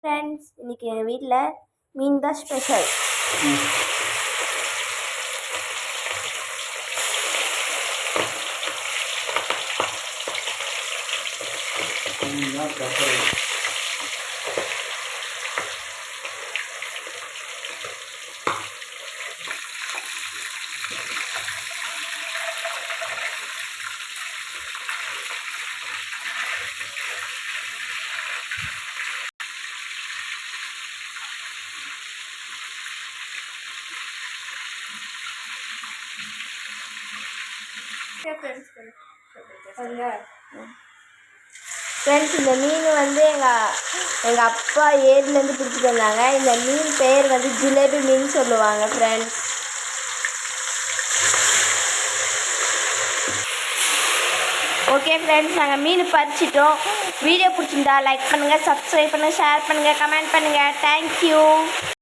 Friends, இன்றைக்கி எங்கள் வீட்டில் மீன் தான் ஸ்பெஷல். ஃப்ரெண்ட்ஸ், இந்த மீன் வந்து எங்கள் அப்பா ஏரியிலேருந்து பிடிச்சிட்டு வந்தாங்க. இந்த மீன் பேர் வந்து ஜிலேபி மீன் சொல்லுவாங்க ஃப்ரெண்ட்ஸ். ஓகே ஃப்ரெண்ட்ஸ், நாங்கள் மீன் பறிச்சிட்டோம். வீடியோ பிடிச்சிருந்தா லைக் பண்ணுங்கள், சப்ஸ்கிரைப் பண்ணுங்கள், ஷேர் பண்ணுங்கள், கமெண்ட் பண்ணுங்கள். தேங்க்யூ.